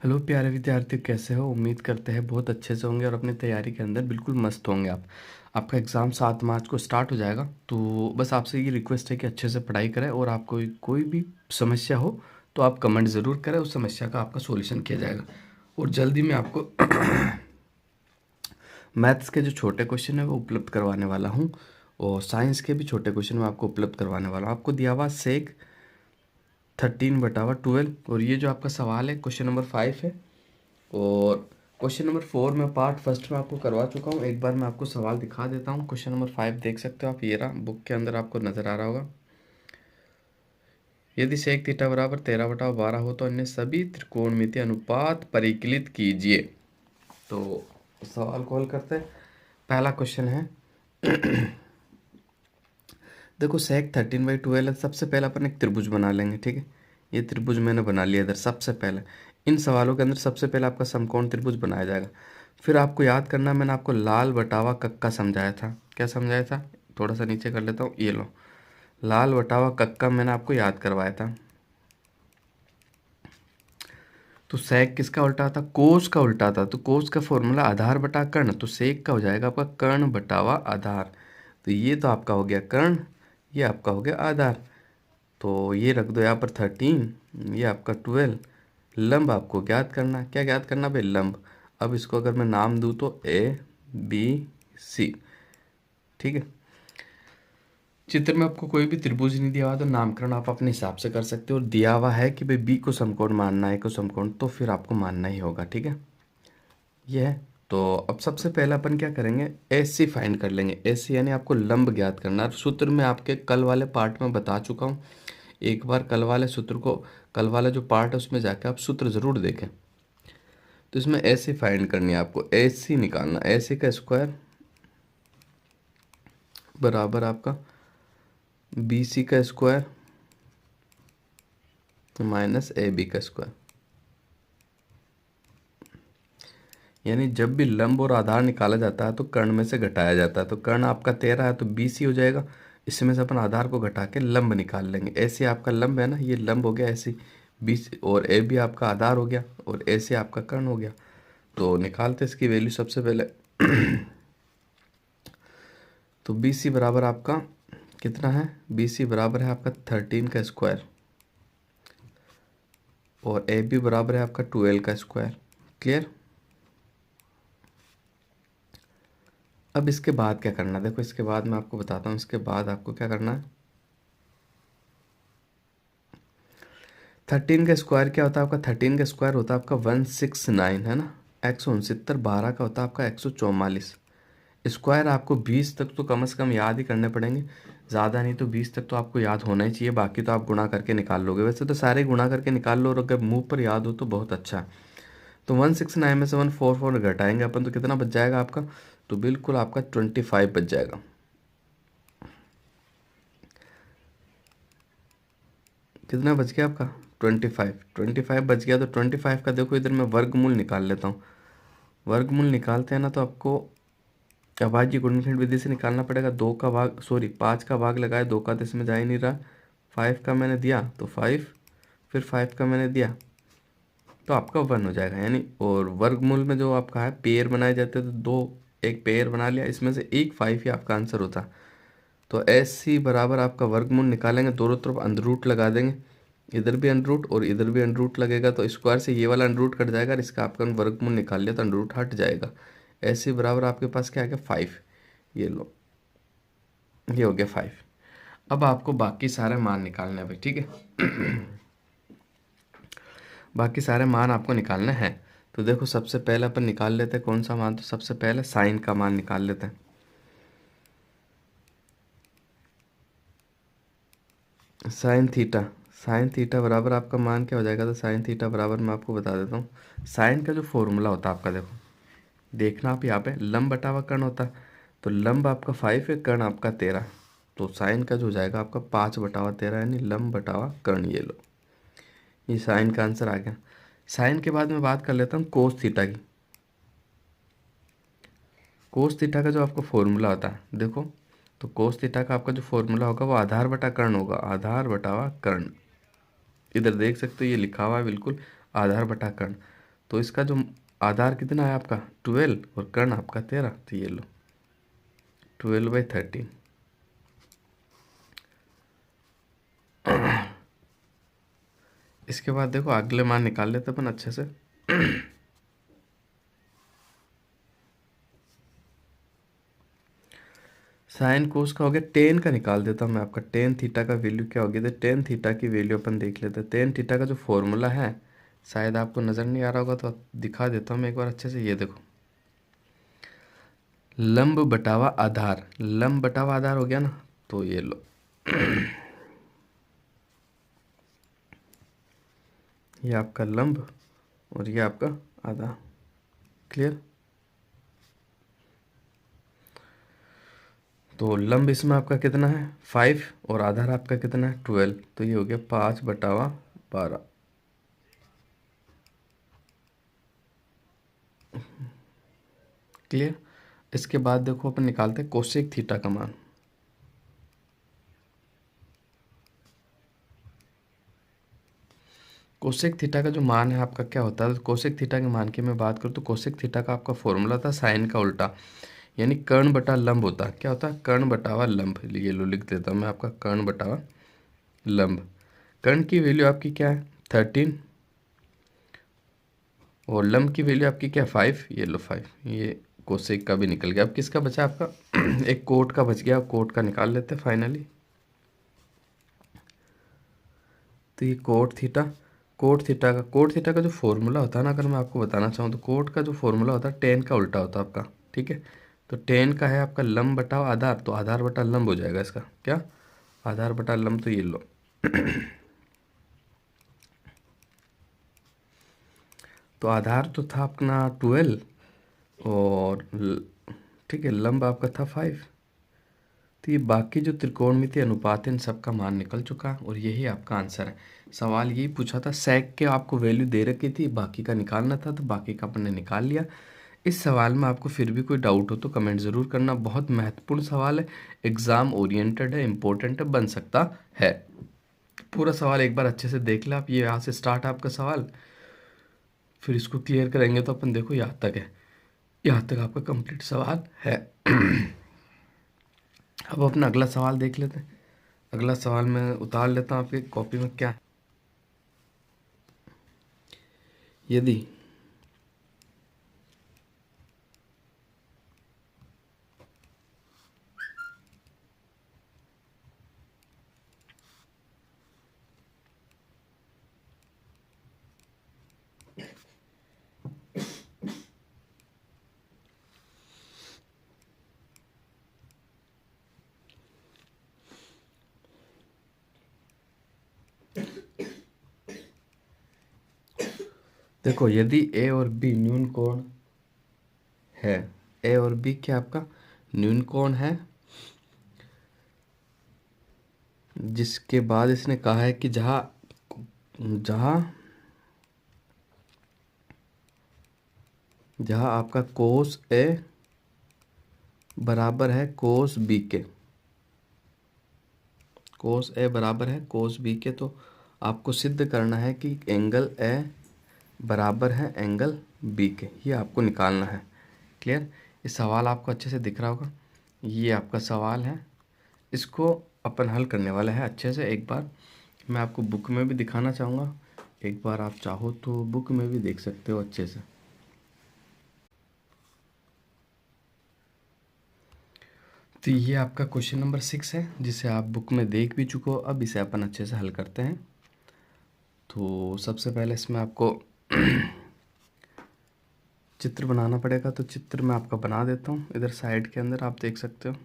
Hello प्यारे विद्यार्थियों, कैसे हो? उम्मीद करते हैं बहुत अच्छे से होंगे और अपनी तैयारी के अंदर बिल्कुल मस्त होंगे आप। आपका एग्ज़ाम 7 मार्च को स्टार्ट हो जाएगा, तो बस आपसे ये रिक्वेस्ट है कि अच्छे से पढ़ाई करें और आपको कोई भी समस्या हो तो आप कमेंट ज़रूर करें, उस समस्या का आपका सॉल्यूशन किया जाएगा। और जल्दी मैं आपको मैथ्स के जो छोटे क्वेश्चन है वो उपलब्ध करवाने वाला हूँ, और साइंस के भी छोटे क्वेश्चन मैं आपको उपलब्ध करवाने वाला हूँ। आपको दिया हुआ सेक 13/12, और ये जो आपका सवाल है क्वेश्चन नंबर 5 है। और क्वेश्चन नंबर 4 में पार्ट फर्स्ट में आपको करवा चुका हूँ। एक बार मैं आपको सवाल दिखा देता हूँ। क्वेश्चन नंबर 5 देख सकते हो आप, ये रहा, बुक के अंदर आपको नज़र आ रहा होगा। यदि सेक थीटा बराबर 13/12 हो तो अन्य सभी त्रिकोणमितीय अनुपात परिकलित कीजिए। तो सवाल को हल करते हैं। पहला क्वेश्चन है देखो, सेक 13/12 है। सबसे पहले अपन एक त्रिभुज बना लेंगे, ठीक है। ये त्रिभुज मैंने बना लिया इधर। सबसे पहले इन सवालों के अंदर सबसे पहले आपका समकोण त्रिभुज बनाया जाएगा। फिर आपको याद करना, मैंने आपको लाल बटावा कक्का समझाया था। क्या समझाया था? थोड़ा सा नीचे कर लेता हूँ, ये लो, लाल बटावा कक्का मैंने आपको याद करवाया था। तो सेक किसका उल्टा था? कोस का उल्टा था। तो कोस का फॉर्मूला आधार बटा कर्ण, तो सेक का हो जाएगा आपका कर्ण बटावा आधार। तो ये तो आपका हो गया कर्ण, ये आपका हो गया आधार। तो ये रख दो यहाँ पर 13, ये आपका 12। लंब आपको ज्ञात करना, क्या ज्ञात करना भाई? लंब। अब इसको अगर मैं नाम दूँ तो ABC, ठीक है। चित्र में आपको कोई भी त्रिभुज नहीं दिया हुआ तो नामकरण आप अपने हिसाब से कर सकते हो। और दिया हुआ है कि भाई बी को समकोण मानना है, को समकोण, तो फिर आपको मानना ही होगा, ठीक है। ये है। तो अब सबसे पहले अपन क्या करेंगे, AC फाइंड कर लेंगे। AC यानी आपको लंब ज्ञात करना है। सूत्र में आपके कल वाले पार्ट में बता चुका हूँ। एक बार कल वाले सूत्र को, कल वाला जो पार्ट है उसमें जाके आप सूत्र ज़रूर देखें। तो इसमें AC फाइंड करनी है आपको। AC निकालना, AC का स्क्वायर बराबर आपका BC का स्क्वायर माइनस AB का स्क्वायर। यानी जब भी लंब और आधार निकाला जाता है तो कर्ण में से घटाया जाता है। तो कर्ण आपका 13 है तो BC हो जाएगा। इसमें से अपन आधार को घटा के लंब निकाल लेंगे। AC आपका लंब है ना, ये लंब हो गया AC। BC और AB आपका आधार हो गया, और AC आपका कर्ण हो गया। तो निकालते इसकी वैल्यू सबसे पहले। तो BC बराबर आपका कितना है? BC बराबर है आपका 13 का स्क्वायर, और AB बराबर है आपका 12 का स्क्वायर। क्लियर? अब इसके बाद क्या करना है, देखो इसके बाद मैं आपको बताता हूँ। इसके बाद आपको क्या करना है, 13 का स्क्वायर क्या होता है आपका? 13 का स्क्वायर होता है आपका 169, है ना। 169, 12 का होता है आपका 144। स्क्वायर आपको 20 तक तो कम से कम याद ही करने पड़ेंगे, ज़्यादा नहीं तो 20 तक तो आपको याद होना ही चाहिए। बाकी तो आप गुणा करके निकाल लोगे। वैसे तो सारे गुणा करके निकाल लो, और अगर मुंह पर याद हो तो बहुत अच्छा है। तो 169 में से 144 घटाएंगे अपन तो कितना बच जाएगा आपका? तो बिल्कुल आपका 25 बच जाएगा। कितना बच गया आपका? 25 बच गया। तो 25 का देखो इधर मैं वर्गमूल निकाल लेता हूँ। वर्गमूल निकालते हैं ना तो आपको अभाज्य गुणनखंड विधि से निकालना पड़ेगा। 5 का भाग लगाए, 2 का तो इसमें जा ही नहीं रहा। 5 का मैंने दिया तो 5, फिर 5 का मैंने दिया तो आपका 1 हो जाएगा यानी। और वर्गमूल में जो आपका है पेयर बनाए जाते हैं, तो दो एक पेयर बना लिया, इसमें से एक 5 ही आपका आंसर होता। तो AC बराबर आपका वर्गमूल निकालेंगे, दोनों तरफ अंडर रूट लगा देंगे। इधर भी अंडर रूट और इधर भी अंडर रूट लगेगा, तो स्क्वायर से ये वाला अंडर रूट कट जाएगा और इसका आपका वर्गमूल निकाल लिया तो अंडर रूट हट जाएगा। AC बराबर आपके पास क्या आ गया? 5। ये लो, ये हो गया 5। अब आपको बाकी सारे मान निकालने हैं भाई, ठीक है। बाकी सारे मान आपको निकालने हैं। तो देखो सबसे पहले अपन निकाल लेते हैं कौन सा मान, तो सबसे पहले साइन का मान निकाल लेते हैं। साइन थीटा, साइन थीटा बराबर आपका मान क्या हो जाएगा? तो साइन थीटा बराबर मैं आपको बता देता हूँ। साइन का जो फॉर्मूला होता है आपका, देखो देखना आप यहाँ पे, लंब बटा हुआ कर्ण होता है। तो लंब आपका 5 है, कर्ण आपका 13। तो साइन का जो हो जाएगा आपका 5/13, यानी लंब बटा हुआ कर्ण। ये लो, ये साइन का आंसर आ गया। साइन के बाद मैं बात कर लेता हूँ कोस थीटा की। कोस थीटा का जो आपका फॉर्मूला होता है देखो, तो कोस थीटा का आपका जो फॉर्मूला होगा वो आधार बटा कर्ण होगा। आधार बटा हुआ कर्ण, इधर देख सकते हो ये लिखा हुआ है बिल्कुल, आधार बटा कर्ण। तो इसका जो आधार कितना है आपका 12 और कर्ण आपका 13, तो ये लो 12/13। इसके बाद देखो अगले मान निकाल लेते अपन अच्छे से। साइन कोस का हो गया, टेन का निकाल देता हूँ मैं आपका। टेन थीटा का वैल्यू क्या होगी, तो टेन थीटा की वैल्यू अपन देख लेते हैं। टेन थीटा का जो फॉर्मूला है, शायद आपको नज़र नहीं आ रहा होगा तो दिखा देता हूँ मैं एक बार अच्छे से। ये देखो, लंब बटावा आधार, लंब बटावा आधार हो गया ना, तो ये लो ये आपका लंब और ये आपका आधार। क्लियर। तो लंब इसमें आपका कितना है 5 और आधार आपका कितना है 12, तो ये हो गया 5/12। क्लियर। इसके बाद देखो अपन निकालते हैं कोसेक थीटा का मान। कोसेक थीटा का जो मान है आपका क्या होता है, तो कोसेक थीटा के मान की मैं बात करूँ तो कोसेक थीटा का आपका फॉर्मूला था साइन का उल्टा, यानी कर्ण बटा लंब होता है। क्या होता है, कर्ण बटावा लंब। ये लो लिख देता हूँ मैं आपका, कर्ण बटावा लंब। कर्ण की वैल्यू आपकी क्या है 13 और लंब की वैल्यू आपकी क्या 5। ये लो 5, ये कोसेक का भी निकल गया। अब किसका बचा आपका एक कोट का बच गया, कोट का निकाल लेते हैं फाइनली। तो ये कोट थीटा का जो फॉर्मूला होता है ना, अगर मैं आपको बताना चाहूँ तो कोट का जो फॉर्मूला होता है टेन का उल्टा होता है आपका। ठीक है, तो टेन का है आपका लंब बटा आधार, तो आधार बटा लंब हो जाएगा इसका। क्या, आधार बटा लंब, तो ये लो तो आधार तो था अपना 12 और ठीक है, लंब आपका था 5। तो ये बाकी जो त्रिकोणमितीय अनुपात है इन सब का मान निकल चुका है और यही आपका आंसर है। सवाल यही पूछा था, सेक के आपको वैल्यू दे रखी थी, बाकी का निकालना था, तो बाकी का अपन ने निकाल लिया। इस सवाल में आपको फिर भी कोई डाउट हो तो कमेंट ज़रूर करना। बहुत महत्वपूर्ण सवाल है, एग्ज़ाम ओरिएंटेड है, इम्पोर्टेंट है, बन सकता है। पूरा सवाल एक बार अच्छे से देख ले आप। ये यहाँ से स्टार्ट है आपका सवाल, फिर इसको क्लियर करेंगे तो अपन देखो यहाँ तक है, यहाँ तक आपका कंप्लीट सवाल है। अब अपना अगला सवाल देख लेते हैं। अगला सवाल मैं उतार लेता हूँ आपकी कॉपी में। क्या है, यदि देखो, यदि ए और बी न्यून कोण है, ए और बी क्या आपका न्यून कोण है, जिसके बाद इसने कहा है कि जहाँ जहाँ जहाँ आपका कोस ए बराबर है कोस बी के, कोस ए बराबर है कोस बी के, तो आपको सिद्ध करना है कि एंगल ए बराबर है एंगल बी के, ये आपको निकालना है। क्लियर। ये सवाल आपको अच्छे से दिख रहा होगा, ये आपका सवाल है, इसको अपन हल करने वाले हैं अच्छे से। एक बार मैं आपको बुक में भी दिखाना चाहूँगा, एक बार आप चाहो तो बुक में भी देख सकते हो अच्छे से। तो ये आपका क्वेश्चन नंबर 6 है, जिसे आप बुक में देख भी चुके हो। अब इसे अपन अच्छे से हल करते हैं। तो सबसे पहले इसमें आपको चित्र बनाना पड़ेगा, तो चित्र मैं आपका बना देता हूँ। इधर साइड के अंदर आप देख सकते हो,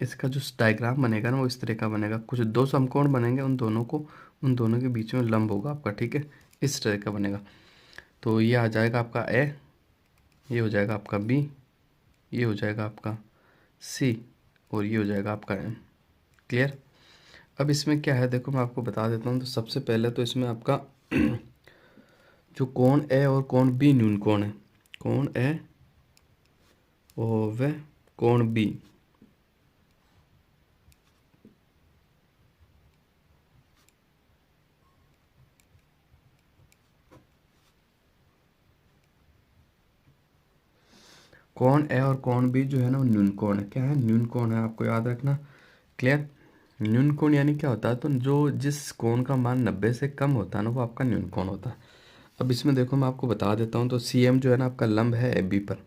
इसका जो डायग्राम बनेगा ना वो इस तरह का बनेगा। कुछ दो समकोण बनेंगे, उन दोनों के बीच में लंब होगा आपका। ठीक है, इस तरह का बनेगा। तो ये आ जाएगा आपका ए, ये हो जाएगा आपका बी, ये हो जाएगा आपका सी और ये हो जाएगा आपका एम। क्लियर। अब इसमें क्या है देखो, मैं आपको बता देता हूँ। तो सबसे पहले तो इसमें आपका जो कोण ए और कोण बी न्यून कोण है, कोण ए और वह कोण बी, कोण ए और कोण बी जो है ना वो न्यून कोण है। क्या है? न्यून कोण है, आपको याद रखना। क्लियर? न्यून कोण यानी क्या होता है? तो जो जिस कोण का मान 90 से कम होता है ना वो आपका न्यून कोण होता है। अब इसमें देखो मैं आपको बता देता हूँ। तो सी एम जो है ना आपका लंब है ए बी पर।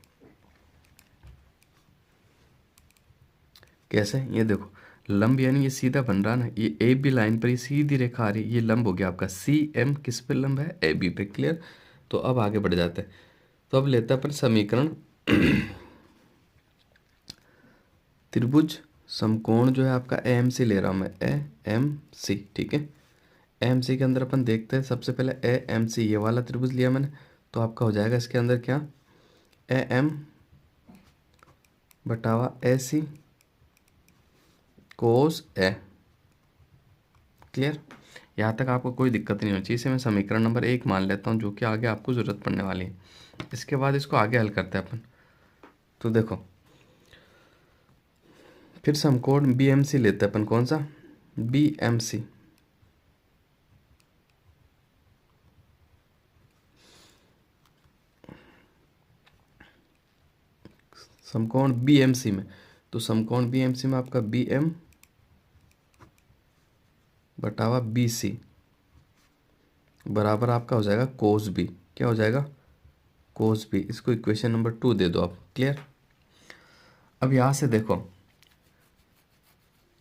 कैसे? ये देखो लंब यानी ये सीधा बन रहा है ना, ये ए बी लाइन पर ये सीधी रेखा आ रही है, ये लंब हो गया आपका। सी एम किस पे लंब है? ए बी पे। क्लियर? तो अब आगे बढ़ जाते हैं। तो अब लेते हैं अपन समीकरण त्रिभुज समकोण जो है आपका ए एम सी ले रहा हूँ मैं, ए एम सी। ठीक है, ए एम सी के अंदर अपन देखते हैं। सबसे पहले ए एम सी ये वाला त्रिभुज लिया मैंने, तो आपका हो जाएगा इसके अंदर क्या? ए एम बटावा ए सी कोस ए। क्लियर? यहाँ तक आपको कोई दिक्कत नहीं होनी चाहिए। इसे मैं समीकरण नंबर 1 मान लेता हूँ, जो कि आगे आपको ज़रूरत पड़ने वाली है। इसके बाद इसको आगे हल करते हैं अपन। तो देखो फिर समकोण बी एम सी लेते हैं अपन। कौन सा? B M C. समकोण बी एम सी में, तो समकोण बी एम सी में आपका बी एम बटावा बी सी बराबर आपका हो जाएगा कोस बी। क्या हो जाएगा? Cos B. इसको इक्वेशन नंबर 2 दे दो आप। क्लियर? अब यहाँ से देखो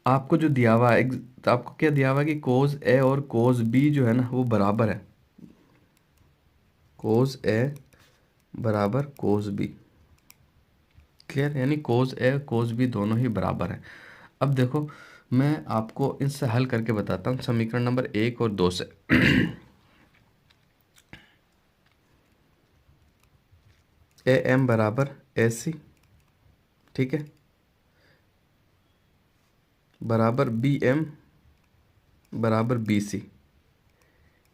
आपको जो दिया हुआ है, तो आपको क्या दिया हुआ है कि कोस ए और कोस बी जो है ना वो बराबर है। कोस ए बराबर कोस बी। क्लियर? यानी कोस ए कोस बी दोनों ही बराबर है। अब देखो मैं आपको इनसे हल करके बताता हूँ, समीकरण नंबर 1 और 2 से। ए एम बराबर ए सी, ठीक है, बराबर बी एम बराबर बी सी।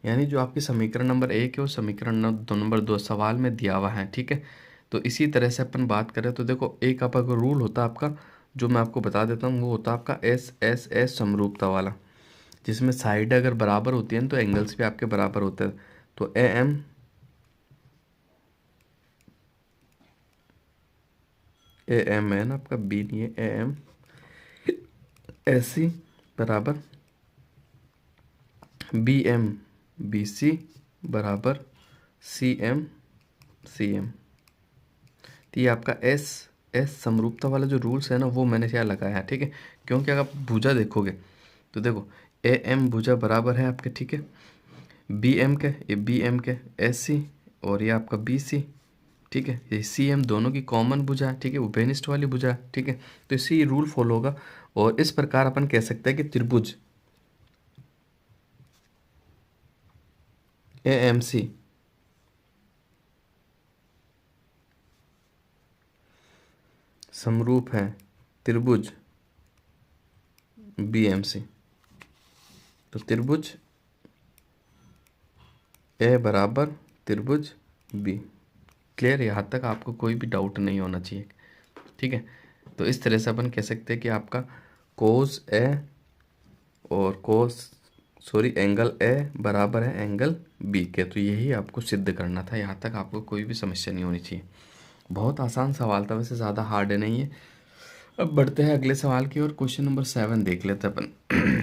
यानी जो आपकी समीकरण नंबर 1 है वो समीकरण नंबर 2 सवाल में दिया हुआ है। ठीक है, तो इसी तरह से अपन बात करें तो देखो एक आपका रूल होता है आपका, जो मैं आपको बता देता हूँ, वो होता है आपका एस एस एस समरूपता वाला, जिसमें साइड अगर बराबर होती है तो एंगल्स भी आपके बराबर होते हैं। तो ए एम है ना आपका, बी नहीं है, ए एम एस सी बराबर बी एम बी सी बराबर सी एम सी एम। तो ये आपका एस एस समरूपता वाला जो रूल्स है ना वो मैंने क्या लगाया है। ठीक है, क्योंकि अगर आप भुजा देखोगे तो देखो ए एम भुजा बराबर है आपके, ठीक है, बी एम के, ये बी एम के एस सी और ये आपका बी सी। ठीक है, ये सी एम दोनों की कॉमन भुजा है। ठीक है, उभयनिष्ठ वाली भुजा है। ठीक है, तो इसी रूल फॉलो होगा। और इस प्रकार अपन कह सकते हैं कि त्रिभुज ए एम सी समरूप है त्रिभुज बी एम सी। तो त्रिभुज ए बराबर त्रिभुज बी। क्लियर? यहाँ तक आपको कोई भी डाउट नहीं होना चाहिए। ठीक है, तो इस तरह से अपन कह सकते हैं कि आपका कोस ए और एंगल ए बराबर है एंगल बी के। तो यही आपको सिद्ध करना था। यहाँ तक आपको कोई भी समस्या नहीं होनी चाहिए। बहुत आसान सवाल था, वैसे ज़्यादा हार्ड नहीं है। अब बढ़ते हैं अगले सवाल की ओर। क्वेश्चन नंबर 7 देख लेते हैं अपन।